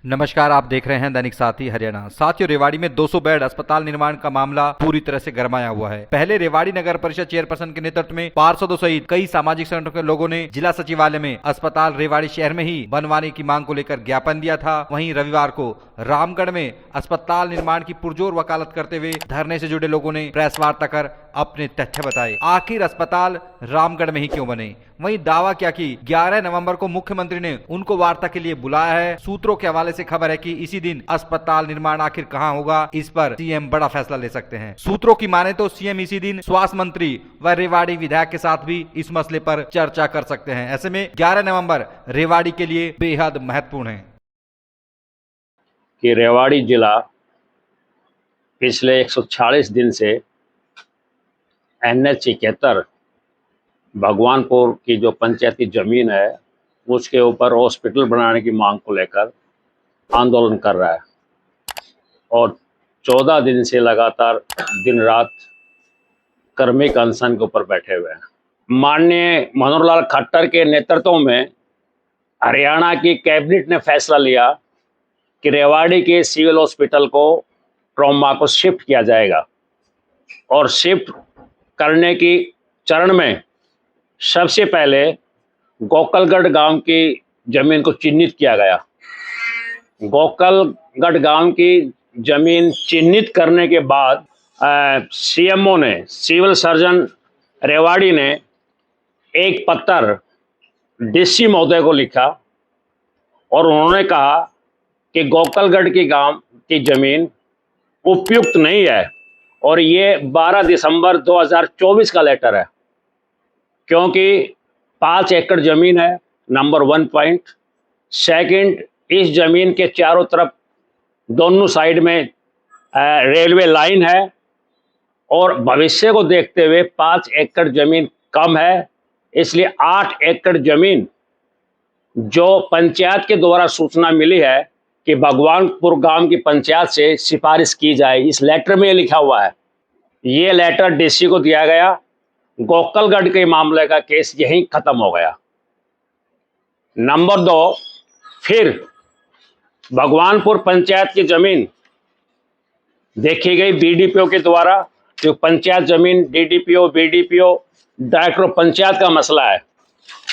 नमस्कार, आप देख रहे हैं दैनिक साथी हरियाणा। साथियों, रेवाड़ी में 200 बेड अस्पताल निर्माण का मामला पूरी तरह से गरमाया हुआ है। पहले रेवाड़ी नगर परिषद चेयरपर्सन के नेतृत्व में पार्षदों सहित कई सामाजिक संगठनों के लोगों ने जिला सचिवालय में अस्पताल रेवाड़ी शहर में ही बनवाने की मांग को लेकर ज्ञापन दिया था। वहीं रविवार को रामगढ़ में अस्पताल निर्माण की पुरजोर वकालत करते हुए धरने से जुड़े लोगों ने प्रेस वार्ता कर अपने तथ्य बताए। आखिर अस्पताल रामगढ़ में ही क्यों बने? वहीं दावा किया कि 11 नवंबर को मुख्यमंत्री ने उनको वार्ता के लिए बुलाया है। सूत्रों के हवाले से खबर है कि इसी दिन अस्पताल निर्माण आखिर कहां होगा, इस पर सीएम बड़ा फैसला ले सकते हैं। सूत्रों की माने तो सीएम इसी दिन स्वास्थ्य मंत्री व रेवाड़ी विधायक के साथ भी इस मसले पर चर्चा कर सकते हैं। ऐसे में 11 नवंबर रेवाड़ी के लिए बेहद महत्वपूर्ण है कि रेवाड़ी जिला पिछले 140 दिन से NH 71 भगवानपुर की जो पंचायती जमीन है उसके ऊपर हॉस्पिटल बनाने की मांग को लेकर आंदोलन कर रहा है और 14 दिन से लगातार दिन रात कर्मिक अनशन के ऊपर बैठे हुए हैं। माननीय मनोहर लाल खट्टर के नेतृत्व में हरियाणा की कैबिनेट ने फैसला लिया कि रेवाड़ी के सिविल हॉस्पिटल को ट्रॉमा को शिफ्ट किया जाएगा और शिफ्ट करने की चरण में सबसे पहले गोकलगढ़ गांव की जमीन को चिन्हित किया गया। गोकलगढ़ गांव की जमीन चिन्हित करने के बाद सीएमओ ने, सिविल सर्जन रेवाड़ी ने एक पत्र डीसी महोदय को लिखा और उन्होंने कहा कि गोकलगढ़ की गांव की जमीन उपयुक्त नहीं है और ये 12 दिसंबर 2024 का लेटर है, क्योंकि 5 एकड़ जमीन है। Number 1 point. सेकंड, इस जमीन के चारों तरफ दोनों साइड में रेलवे लाइन है और भविष्य को देखते हुए 5 एकड़ जमीन कम है, इसलिए 8 एकड़ जमीन जो पंचायत के द्वारा सूचना मिली है कि भगवानपुर गांव की पंचायत से सिफारिश की जाए। इस लेटर में लिखा हुआ है। ये लेटर डीसी को दिया गया। गोकलगढ़ के मामले का केस यहीं खत्म हो गया। नंबर 2, फिर भगवानपुर पंचायत की जमीन देखी गई बीडीपीओ के द्वारा। जो पंचायत जमीन डीडीपीओ, बीडीपीओ, डायरेक्टर पंचायत का मसला है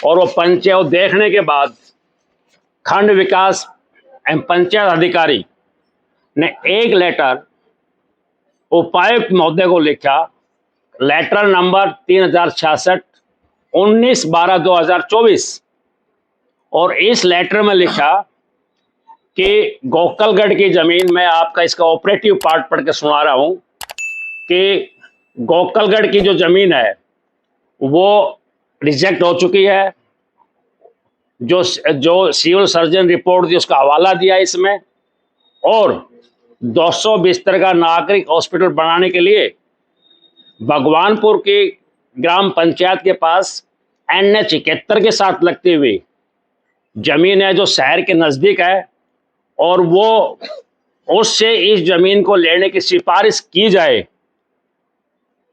और वो पंचायत देखने के बाद खंड विकास एवं पंचायत अधिकारी ने एक लेटर उपायुक्त महोदय को लिखा। लेटर नंबर 3066 19/12/2024 और इस लेटर में लिखा कि गोकलगढ़ की जमीन में, आपका इसका ऑपरेटिव पार्ट पढ़ के सुना रहा हूं कि गोकलगढ़ की जो जमीन है वो रिजेक्ट हो चुकी है। जो सिविल सर्जन रिपोर्ट थी उसका हवाला दिया इसमें, और 200 बिस्तर का नागरिक हॉस्पिटल बनाने के लिए भगवानपुर की ग्राम पंचायत के पास NH 71 के साथ लगती हुई जमीन है जो शहर के नज़दीक है और वो उससे इस जमीन को लेने की सिफारिश की जाए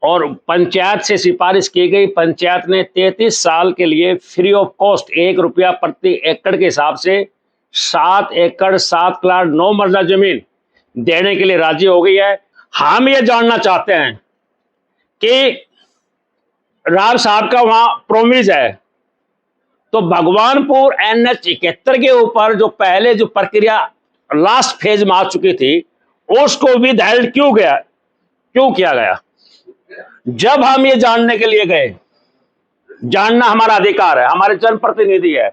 और पंचायत से सिफारिश की गई। पंचायत ने 33 साल के लिए फ्री ऑफ कॉस्ट 1 रुपया प्रति एकड़ के हिसाब से 7 एकड़ 7 क्लास 9 मरला जमीन देने के लिए राजी हो गई है। हम ये जानना चाहते हैं कि राव साहब का वहां प्रोमिस है, तो भगवानपुर NH 71 के ऊपर जो पहले जो प्रक्रिया लास्ट फेज में आ चुकी थी उसको भी हेल्ड क्यों किया गया? जब हम ये जानने के लिए गए, जानना हमारा अधिकार है, हमारे जनप्रतिनिधि है,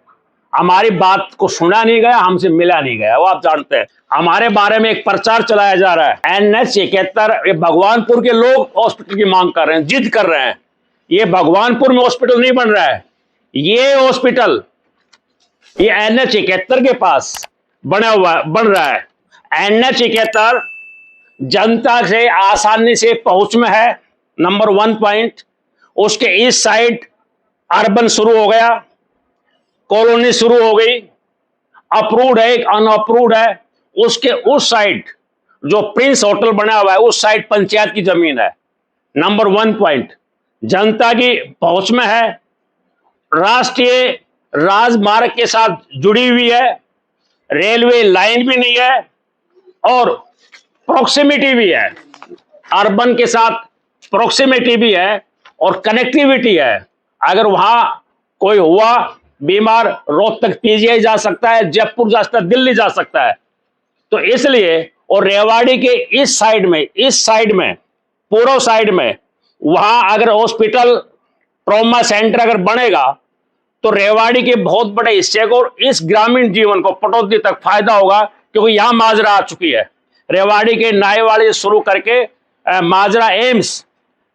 हमारी बात को सुना नहीं गया, हमसे मिला नहीं गया। वो आप जानते हैं हमारे बारे में एक प्रचार चलाया जा रहा है। NH 71 ये भगवानपुर के लोग हॉस्पिटल की मांग कर रहे हैं, जिद कर रहे हैं। ये भगवानपुर में हॉस्पिटल नहीं बन रहा है, ये हॉस्पिटल ये NH 71 के पास बन रहा है। NH 71 जनता से आसानी से पहुंच में है। Number 1 point. उसके इस साइड अर्बन शुरू हो गया, कॉलोनी शुरू हो गई, अप्रूव्ड है, एक अनअप्रूव्ड है। उसके उस साइड जो प्रिंस होटल बना हुआ है उस साइड पंचायत की जमीन है। Number 1 point. जनता की पहुंच में है, राष्ट्रीय राजमार्ग के साथ जुड़ी हुई है, रेलवे लाइन भी नहीं है और प्रॉक्सिमिटी भी है, अर्बन के साथ प्रॉक्सिमिटी भी है और कनेक्टिविटी है। अगर वहां कोई हुआ बीमार, रोहतक पीजीआई जा सकता है, जयपुर जा सकता है, दिल्ली जा सकता है। तो इसलिए, और रेवाड़ी के इस साइड में पूर्व साइड में वहां अगर हॉस्पिटल ट्रॉमा सेंटर अगर बनेगा तो रेवाड़ी के बहुत बड़े हिस्से को और इस ग्रामीण जीवन को पटौदी तक फायदा होगा, क्योंकि यहां माजरा आ चुकी है। रेवाड़ी के नायवाड़ी से शुरू करके माजरा एम्स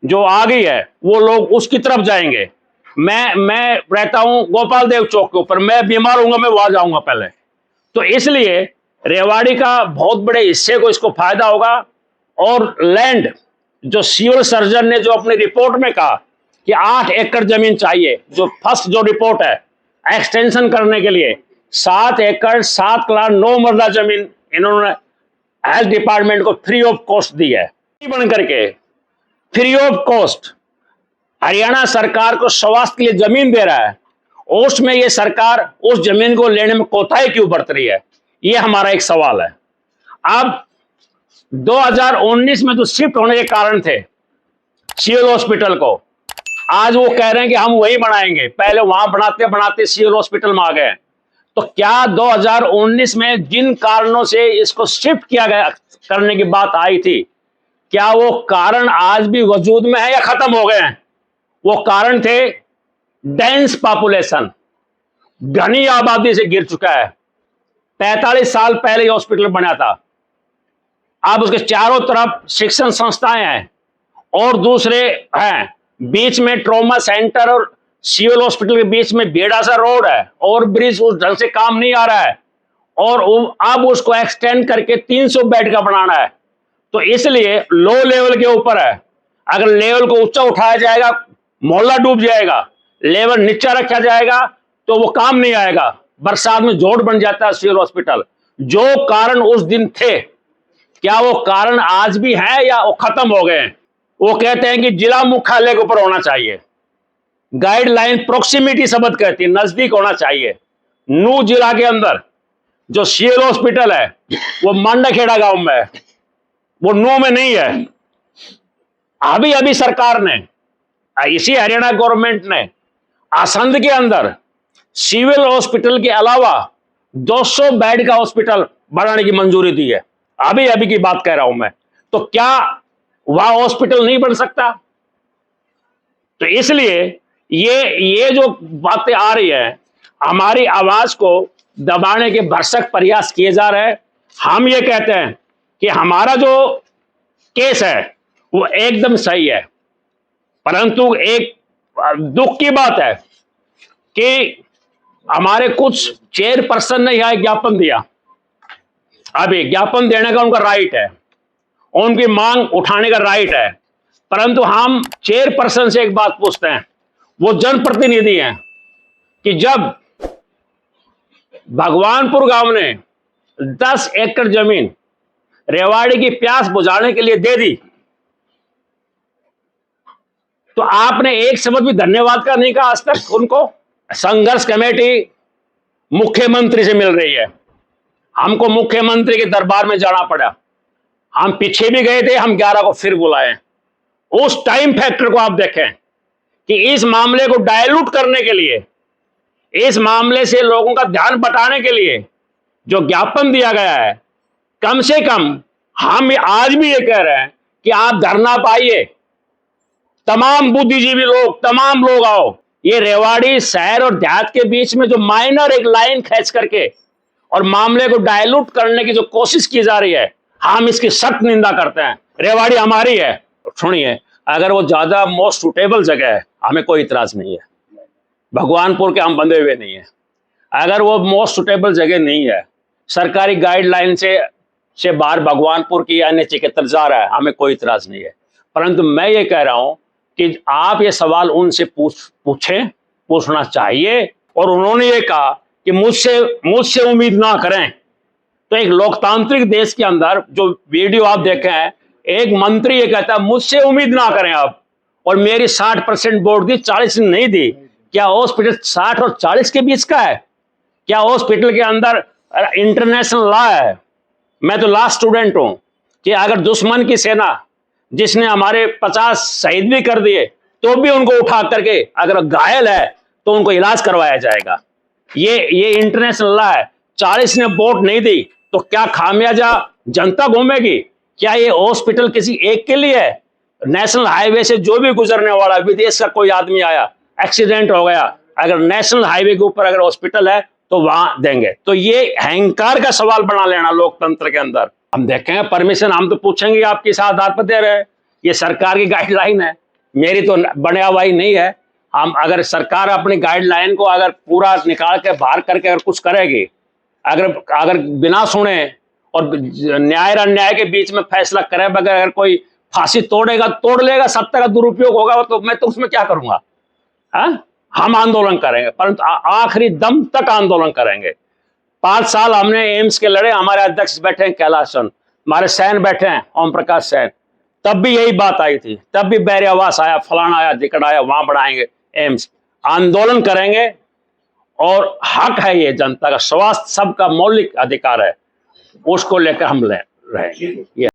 जो आ गई है, वो लोग उसकी तरफ जाएंगे। मैं रहता हूं गोपाल देव चौक के ऊपर, मैं बीमार हूंगा मैं वहां जाऊंगा पहले। तो इसलिए रेवाड़ी का बहुत बड़े हिस्से को इसको फायदा होगा। और लैंड जो सिविल सर्जन ने जो अपनी रिपोर्ट में कहा कि 8 एकड़ जमीन चाहिए, जो फर्स्ट जो रिपोर्ट है एक्सटेंशन करने के लिए 7 एकड़ 7 लाख 9 मरला जमीन इन्होंने हेल्थ डिपार्टमेंट को फ्री ऑफ कॉस्ट दी है। बन करके फ्री ऑफ कॉस्ट हरियाणा सरकार को स्वास्थ्य के लिए जमीन दे रहा है, उसमें ये सरकार उस जमीन को लेने में कोताही क्यों बरत रही है, ये हमारा एक सवाल है। अब 2019 में जो शिफ्ट होने के कारण थे सिविल हॉस्पिटल को, आज वो कह रहे हैं कि हम वही बनाएंगे। पहले वहां बनाते बनाते सिविल हॉस्पिटल में आ गए। तो क्या 2019 में जिन कारणों से इसको शिफ्ट किया गया करने की बात आई थी, क्या वो कारण आज भी वजूद में है या खत्म हो गए हैं? वो कारण थे डेंस पॉपुलेशन, घनी आबादी से गिर चुका है। 45 साल पहले ये हॉस्पिटल बना था, अब उसके चारों तरफ शिक्षण संस्थाएं हैं और दूसरे हैं, बीच में ट्रॉमा सेंटर और सिविल हॉस्पिटल के बीच में बेड़ा सा रोड है और ब्रिज उस ढंग से काम नहीं आ रहा है, और अब उसको एक्सटेंड करके 300 बेड का बनाना है। तो इसलिए लो लेवल के ऊपर है, अगर लेवल को ऊंचा उठाया जाएगा मोहल्ला डूब जाएगा, लेवल नीचा रखा जाएगा तो वो काम नहीं आएगा, बरसात में जोड़ बन जाता है सिविल हॉस्पिटल। जो कारण उस दिन थे, क्या वो कारण आज भी है या वो खत्म हो गए हैं? वो कहते हैं कि जिला मुख्यालय के ऊपर होना चाहिए, गाइडलाइन प्रोक्सिमिटी शब्द कहती है, नजदीक होना चाहिए। नू जिला के अंदर जो सिविल हॉस्पिटल है वो मांडाखेड़ा गांव में है, वो नू में नहीं है। अभी अभी सरकार ने, इसी हरियाणा गवर्नमेंट ने आसंद के अंदर सिविल हॉस्पिटल के अलावा 200 बेड का हॉस्पिटल बनाने की मंजूरी दी है। अभी अभी की बात कह रहा हूं मैं। तो क्या वह हॉस्पिटल नहीं बन सकता? तो इसलिए ये जो बातें आ रही है, हमारी आवाज को दबाने के भरसक प्रयास किए जा रहे हैं। हम ये कहते हैं कि हमारा जो केस है वो एकदम सही है, परंतु एक दुख की बात है कि हमारे कुछ चेयरपर्सन ने यह ज्ञापन दिया। अभी ज्ञापन देने का उनका राइट है, उनकी मांग उठाने का राइट है, परंतु हम चेयरपर्सन से एक बात पूछते हैं, वो जनप्रतिनिधि हैं, कि जब भगवानपुर गांव ने 10 एकड़ जमीन रेवाड़ी की प्यास बुझाने के लिए दे दी, तो आपने एक शब्द भी धन्यवाद का नहीं कहा आज तक उनको। संघर्ष कमेटी मुख्यमंत्री से मिल रही है, हमको मुख्यमंत्री के दरबार में जाना पड़ा, हम पीछे भी गए थे, हम 11 को फिर बुलाए। उस टाइम फैक्टर को आप देखें कि इस मामले को डायलूट करने के लिए, इस मामले से लोगों का ध्यान बटाने के लिए जो ज्ञापन दिया गया है, कम से कम हम आज भी ये कह रहे हैं कि आप धरना पाइए, तमाम बुद्धिजीवी लोग, तमाम लोग आओ। ये रेवाड़ी शहर और देहात के बीच में जो माइनर एक लाइन खींच करके और मामले को डायलूट करने की जो कोशिश की जा रही है, हम इसकी सख्त निंदा करते हैं। रेवाड़ी हमारी है। सुनिए, अगर वो ज्यादा मोस्ट सुटेबल जगह है, हमें कोई इतराज नहीं है, भगवानपुर के हम बंधे हुए नहीं है। अगर वो मोस्ट सुटेबल जगह नहीं है, सरकारी गाइडलाइन से बाहर भगवानपुर की अन्य चिकित्सक जा रहा है, हमें कोई इतराज नहीं है। परंतु मैं ये कह रहा हूं कि आप ये सवाल उनसे पूछना चाहिए, और उन्होंने ये कहा कि मुझसे उम्मीद ना करें। तो एक लोकतांत्रिक देश के अंदर जो वीडियो आप देखे हैं, एक मंत्री ये कहता है मुझसे उम्मीद ना करें आप, और मेरी 60% वोट दी, 40 नहीं दी। क्या हॉस्पिटल 60 और 40 के बीच का है? क्या हॉस्पिटल के अंदर इंटरनेशनल लॉ है, मैं तो लॉ स्टूडेंट हूं, कि अगर दुश्मन की सेना जिसने हमारे 50 शहीद भी कर दिए तो भी उनको उठा करके अगर घायल है तो उनको इलाज करवाया जाएगा। ये इंटरनेशनल लॉ है। 40 ने वोट नहीं दी तो क्या खामियाजा जनता घूमेगी? क्या ये हॉस्पिटल किसी एक के लिए है? नेशनल हाईवे से जो भी गुजरने वाला, विदेश का कोई आदमी आया, एक्सीडेंट हो गया, अगर नेशनल हाईवे के ऊपर अगर हॉस्पिटल है तो वहां देंगे। तो ये अहंकार का सवाल बना लेना लोकतंत्र के अंदर। हम देखेंगे परमिशन, हम तो पूछेंगे आप किस आधार पर दे रहे हैं? ये सरकार की गाइडलाइन है, मेरी तो बनियावाई नहीं है। हम अगर सरकार अपनी गाइडलाइन को अगर पूरा निकाल के बाहर करके अगर कुछ करेगी, अगर बिना सुने और न्याय और अन्याय के बीच में फैसला करे बगैर अगर कोई फांसी तोड़ेगा, तोड़ लेगा, सत्ता का दुरुपयोग होगा तो मैं तो उसमें क्या करूंगा? हम आंदोलन करेंगे, परंतु आखिरी दम तक आंदोलन करेंगे। 5 साल हमने एम्स के लड़े, हमारे अध्यक्ष बैठे हैं कैलाशन, हमारे सैन बैठे हैं ओम प्रकाश सैन, तब भी यही बात आई थी, तब भी बैरियावास आया, फलाना आया, धिकड़ आया, वहां बढ़ाएंगे एम्स। आंदोलन करेंगे और हक है ये जनता का, स्वास्थ्य सबका मौलिक अधिकार है, उसको लेकर हम रहेंगे।